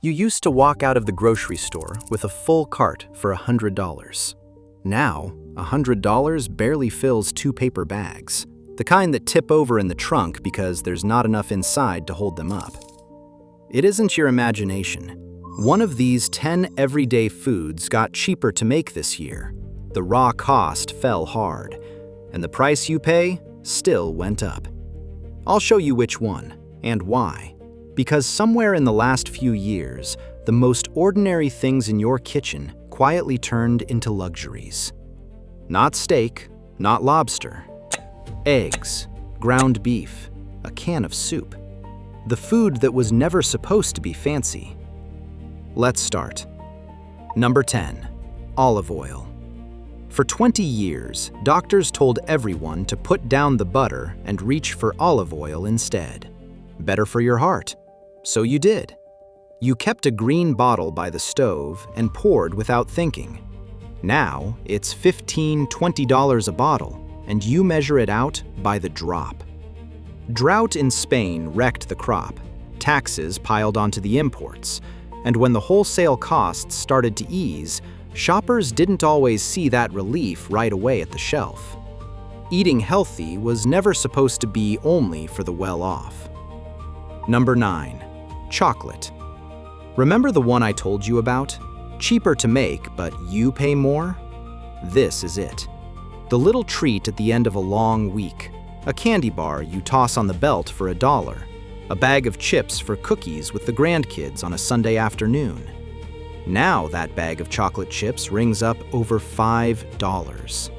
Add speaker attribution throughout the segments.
Speaker 1: You used to walk out of the grocery store with a full cart for $100. Now, $100 barely fills 2 paper bags, the kind that tip over in the trunk because there's not enough inside to hold them up. It isn't your imagination. One of these 10 everyday foods got cheaper to make this year. The raw cost fell hard, and the price you pay still went up. I'll show you which one and why. Because somewhere in the last few years, the most ordinary things in your kitchen quietly turned into luxuries. Not steak, not lobster. Eggs, ground beef, a can of soup. The food that was never supposed to be fancy. Let's start. Number 10, olive oil. For 20 years, doctors told everyone to put down the butter and reach for olive oil instead. Better for your heart. So you did. You kept a green bottle by the stove and poured without thinking. Now, it's $15, $20 a bottle, and you measure it out by the drop. Drought in Spain wrecked the crop, taxes piled onto the imports, and when the wholesale costs started to ease, shoppers didn't always see that relief right away at the shelf. Eating healthy was never supposed to be only for the well-off. Number 9. Chocolate. Remember the one I told you about? Cheaper to make, but you pay more? This is it. The little treat at the end of a long week. A candy bar you toss on the belt for $1. A bag of chips for cookies with the grandkids on a Sunday afternoon. Now that bag of chocolate chips rings up over $5.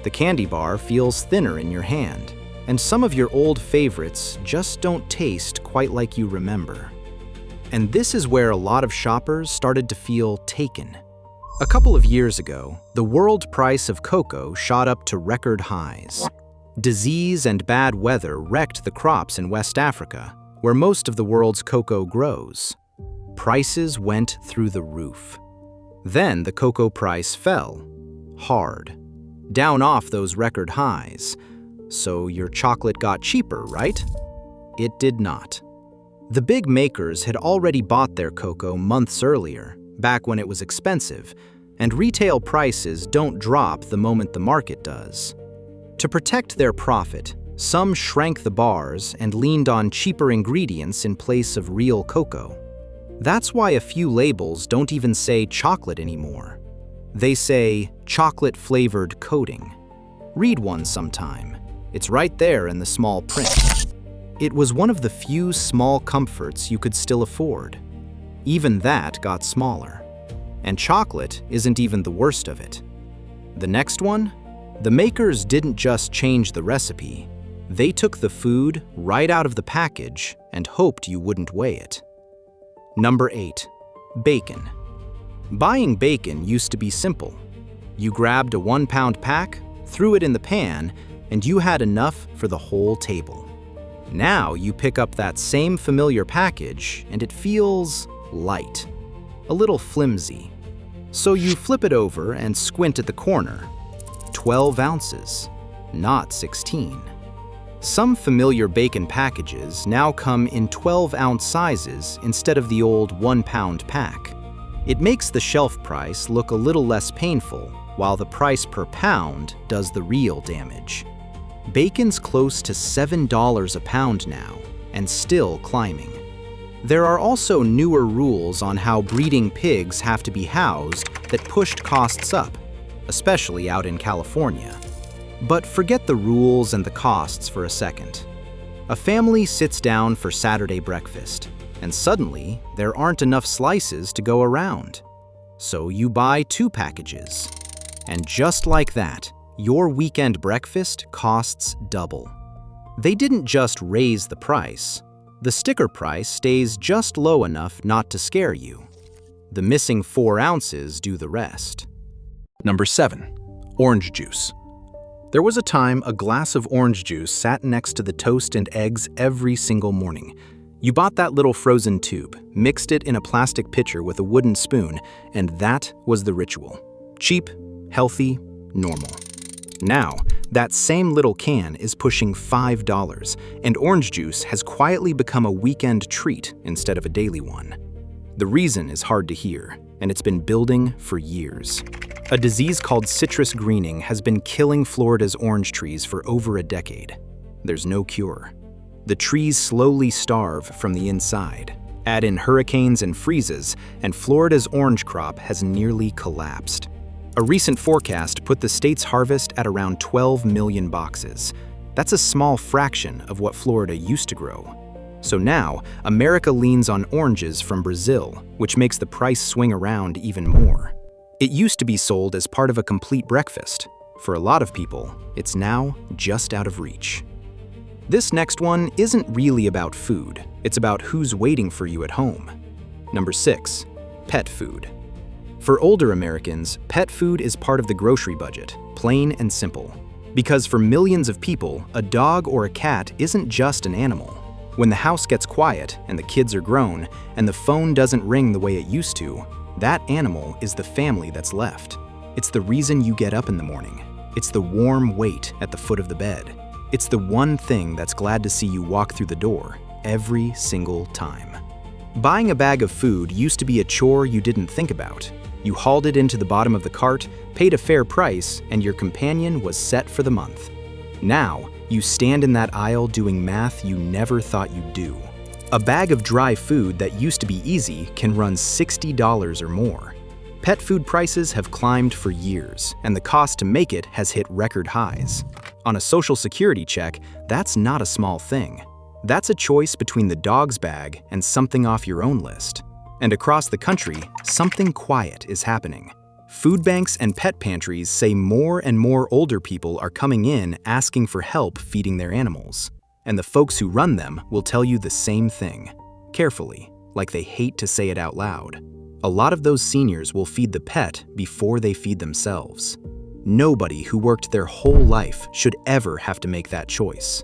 Speaker 1: The candy bar feels thinner in your hand, and some of your old favorites just don't taste quite like you remember. And this is where a lot of shoppers started to feel taken. A couple of years ago, the world price of cocoa shot up to record highs. Disease and bad weather wrecked the crops in West Africa, where most of the world's cocoa grows. Prices went through the roof. Then the cocoa price fell, hard, down off those record highs. So your chocolate got cheaper, right? It did not. The big makers had already bought their cocoa months earlier, back when it was expensive, and retail prices don't drop the moment the market does. To protect their profit, some shrank the bars and leaned on cheaper ingredients in place of real cocoa. That's why a few labels don't even say chocolate anymore. They say chocolate-flavored coating. Read one sometime. It's right there in the small print. It was one of the few small comforts you could still afford. Even that got smaller. And chocolate isn't even the worst of it. The next one? The makers didn't just change the recipe. They took the food right out of the package and hoped you wouldn't weigh it. Number 8. Bacon. Buying bacon used to be simple. You grabbed a 1-pound pack, threw it in the pan, and you had enough for the whole table. Now you pick up that same familiar package and it feels light, a little flimsy. So you flip it over and squint at the corner. 12 ounces, not 16. Some familiar bacon packages now come in 12-ounce sizes instead of the old 1-pound pack. It makes the shelf price look a little less painful, while the price per pound does the real damage. Bacon's close to $7 a pound now, and still climbing. There are also newer rules on how breeding pigs have to be housed that pushed costs up, especially out in California. But forget the rules and the costs for a second. A family sits down for Saturday breakfast, and suddenly there aren't enough slices to go around. So you buy 2 packages. And just like that, your weekend breakfast costs double. They didn't just raise the price. The sticker price stays just low enough not to scare you. The missing 4 ounces do the rest.
Speaker 2: Number 7. Orange juice. There was a time a glass of orange juice sat next to the toast and eggs every single morning. You bought that little frozen tube, mixed it in a plastic pitcher with a wooden spoon, and that was the ritual. Cheap, healthy, normal. Now, that same little can is pushing $5, and orange juice has quietly become a weekend treat instead of a daily one. The reason is hard to hear, and it's been building for years. A disease called citrus greening has been killing Florida's orange trees for over a decade. There's no cure. The trees slowly starve from the inside. Add in hurricanes and freezes, and Florida's orange crop has nearly collapsed. A recent forecast put the state's harvest at around 12 million boxes. That's a small fraction of what Florida used to grow. So now, America leans on oranges from Brazil, which makes the price swing around even more. It used to be sold as part of a complete breakfast. For a lot of people, it's now just out of reach. This next one isn't really about food. It's about who's waiting for you at home. Number 6, pet food. For older Americans, pet food is part of the grocery budget, plain and simple. Because for millions of people, a dog or a cat isn't just an animal. When the house gets quiet and the kids are grown and the phone doesn't ring the way it used to, that animal is the family that's left. It's the reason you get up in the morning. It's the warm weight at the foot of the bed. It's the one thing that's glad to see you walk through the door every single time. Buying a bag of food used to be a chore you didn't think about. You hauled it into the bottom of the cart, paid a fair price, and your companion was set for the month. Now, you stand in that aisle doing math you never thought you'd do. A bag of dry food that used to be easy can run $60 or more. Pet food prices have climbed for years, and the cost to make it has hit record highs. On a Social Security check, that's not a small thing. That's a choice between the dog's bag and something off your own list. And across the country, something quiet is happening. Food banks and pet pantries say more and more older people are coming in asking for help feeding their animals. And the folks who run them will tell you the same thing, carefully, like they hate to say it out loud. A lot of those seniors will feed the pet before they feed themselves. Nobody who worked their whole life should ever have to make that choice.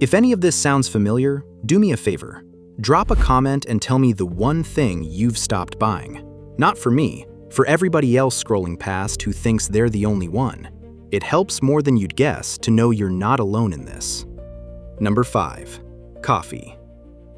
Speaker 2: If any of this sounds familiar, do me a favor. Drop a comment and tell me the one thing you've stopped buying. Not for me, for everybody else scrolling past who thinks they're the only one. It helps more than you'd guess to know you're not alone in this. Number 5, coffee.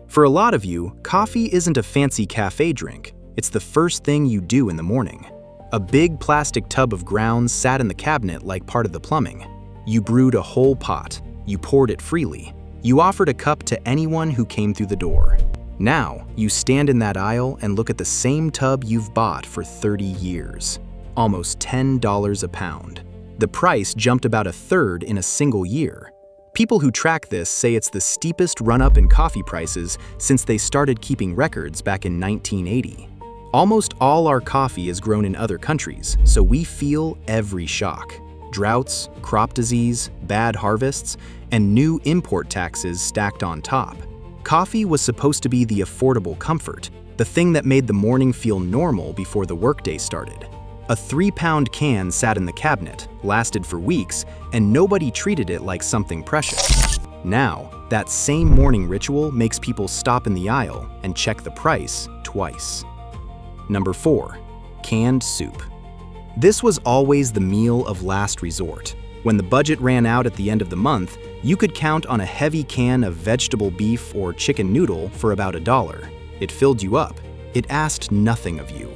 Speaker 2: For a lot of you, coffee isn't a fancy cafe drink. It's the first thing you do in the morning. A big plastic tub of grounds sat in the cabinet like part of the plumbing. You brewed a whole pot. You poured it freely. You offered a cup to anyone who came through the door. Now, you stand in that aisle and look at the same tub you've bought for 30 years. Almost $10 a pound. The price jumped about a third in a single year. People who track this say it's the steepest run-up in coffee prices since they started keeping records back in 1980. Almost all our coffee is grown in other countries, so we feel every shock. Droughts, crop disease, bad harvests, and new import taxes stacked on top. Coffee was supposed to be the affordable comfort, the thing that made the morning feel normal before the workday started. A 3-pound can sat in the cabinet, lasted for weeks, and nobody treated it like something precious. Now, that same morning ritual makes people stop in the aisle and check the price twice. Number 4, canned soup. This was always the meal of last resort. When the budget ran out at the end of the month, you could count on a heavy can of vegetable beef or chicken noodle for about $1. It filled you up. It asked nothing of you.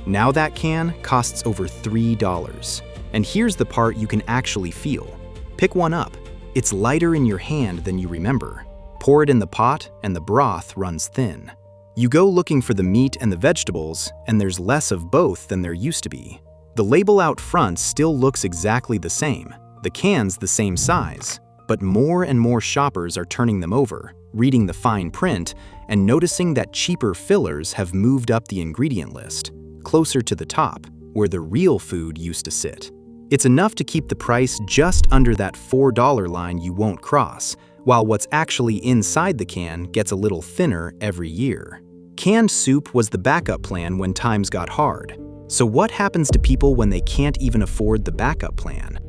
Speaker 2: Now that can costs over $3. And here's the part you can actually feel. Pick one up. It's lighter in your hand than you remember. Pour it in the pot and the broth runs thin. You go looking for the meat and the vegetables, and there's less of both than there used to be. The label out front still looks exactly the same. The can's the same size. But more and more shoppers are turning them over, reading the fine print, and noticing that cheaper fillers have moved up the ingredient list, closer to the top, where the real food used to sit. It's enough to keep the price just under that $4 line you won't cross, while what's actually inside the can gets a little thinner every year. Canned soup was the backup plan when times got hard. So what happens to people when they can't even afford the backup plan?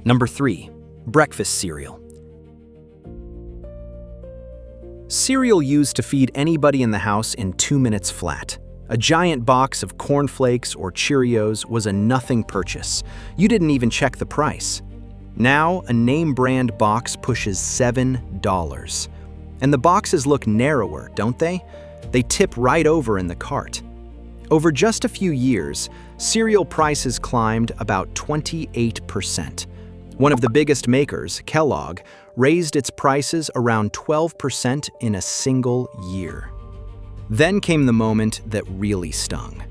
Speaker 1: Number 3, breakfast cereal. Cereal used to feed anybody in the house in 2 minutes flat. A giant box of cornflakes or Cheerios was a nothing purchase. You didn't even check the price. Now, a name brand box pushes $7. And the boxes look narrower, don't they? They tip right over in the cart. Over just a few years, cereal prices climbed about 28%. One of the biggest makers, Kellogg, raised its prices around 12% in a single year. Then came the moment that really stung.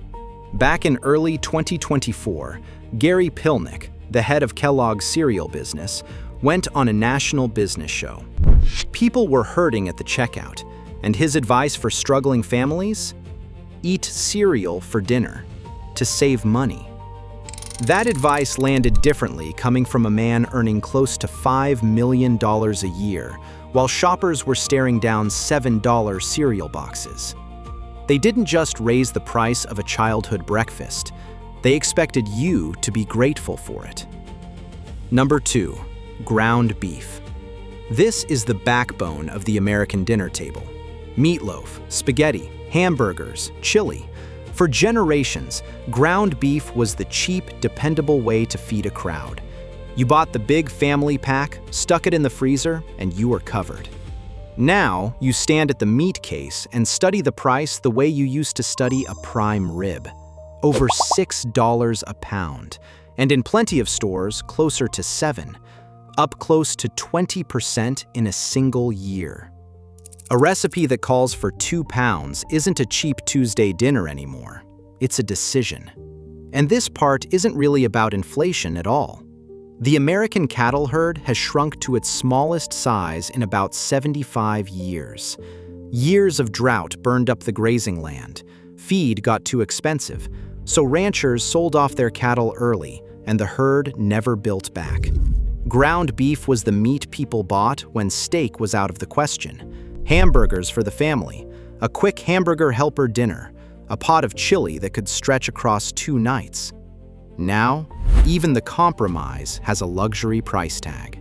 Speaker 1: Back in early 2024, Gary Pilnick, the head of Kellogg's cereal business, went on a national business show. People were hurting at the checkout, and his advice for struggling families? Eat cereal for dinner, to save money. That advice landed differently coming from a man earning close to $5 million a year, while shoppers were staring down $7 cereal boxes. They didn't just raise the price of a childhood breakfast, they expected you to be grateful for it. Number 2, ground beef. This is the backbone of the American dinner table. Meatloaf, spaghetti, hamburgers, chili. For generations, ground beef was the cheap, dependable way to feed a crowd. You bought the big family pack, stuck it in the freezer, and you were covered. Now, you stand at the meat case and study the price the way you used to study a prime rib. Over $6 a pound, and in plenty of stores, closer to $7, up close to 20% in a single year. A recipe that calls for 2 pounds isn't a cheap Tuesday dinner anymore. It's a decision. And this part isn't really about inflation at all. The American cattle herd has shrunk to its smallest size in about 75 years. Years of drought burned up the grazing land. Feed got too expensive, so ranchers sold off their cattle early, and the herd never built back. Ground beef was the meat people bought when steak was out of the question. Hamburgers for the family, a quick hamburger helper dinner, a pot of chili that could stretch across 2 nights. Now, even the compromise has a luxury price tag.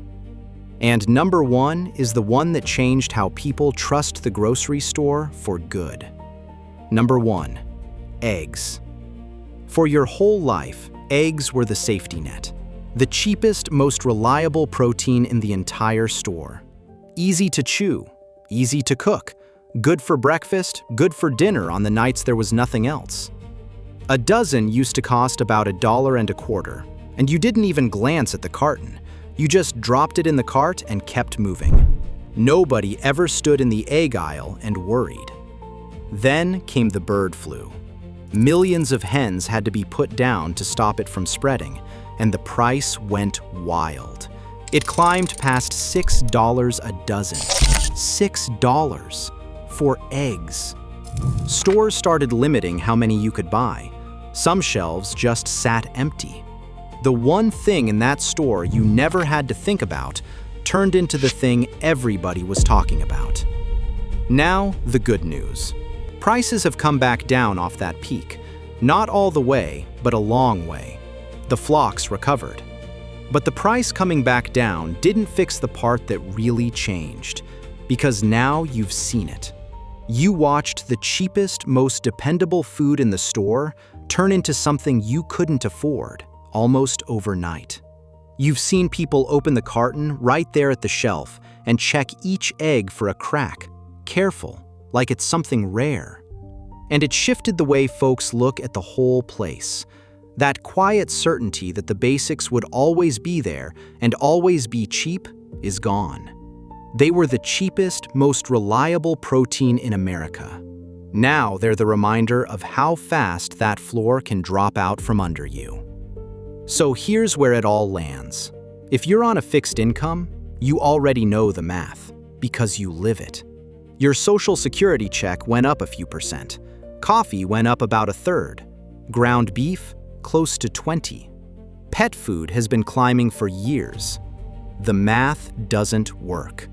Speaker 1: And number 1 is the one that changed how people trust the grocery store for good. Number 1, eggs. For your whole life, eggs were the safety net. The cheapest, most reliable protein in the entire store. Easy to chew, easy to cook, good for breakfast, good for dinner on the nights there was nothing else. A dozen used to cost about $1.25, and you didn't even glance at the carton. You just dropped it in the cart and kept moving. Nobody ever stood in the egg aisle and worried. Then came the bird flu. Millions of hens had to be put down to stop it from spreading, and the price went wild. It climbed past $6 a dozen. $6 for eggs. Stores started limiting how many you could buy. Some shelves just sat empty. The one thing in that store you never had to think about turned into the thing everybody was talking about. Now, the good news. Prices have come back down off that peak. Not all the way, but a long way. The flocks recovered. But the price coming back down didn't fix the part that really changed, because now you've seen it. You watched the cheapest, most dependable food in the store turn into something you couldn't afford, almost overnight. You've seen people open the carton right there at the shelf and check each egg for a crack, careful, like it's something rare. And it shifted the way folks look at the whole place. That quiet certainty that the basics would always be there and always be cheap is gone. They were the cheapest, most reliable protein in America. Now they're the reminder of how fast that floor can drop out from under you. So here's where it all lands. If you're on a fixed income, you already know the math, because you live it. Your Social Security check went up a few percent. Coffee went up about 1/3. Ground beef, close to 20. Pet food has been climbing for years. The math doesn't work.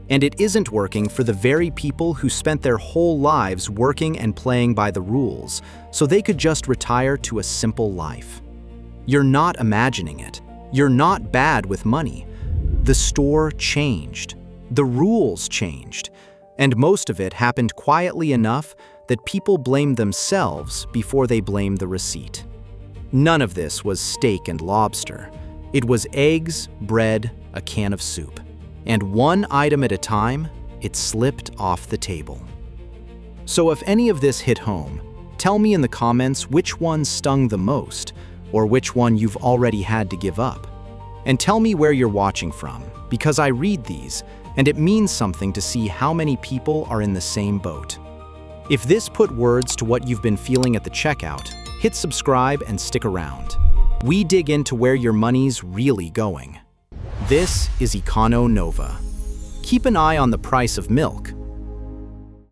Speaker 1: And it isn't working for the very people who spent their whole lives working and playing by the rules, so they could just retire to a simple life. You're not imagining it. You're not bad with money. The store changed. The rules changed. And most of it happened quietly enough that people blamed themselves before they blamed the receipt. None of this was steak and lobster. It was eggs, bread, a can of soup. And one item at a time, it slipped off the table.
Speaker 2: So if any of this hit home, tell me in the comments which one stung the most, or which one you've already had to give up. And tell me where you're watching from, because I read these, and it means something to see how many people are in the same boat. If this put words to what you've been feeling at the checkout, hit subscribe and stick around. We dig into where your money's really going. This is EconoNova. Keep an eye on the price of milk,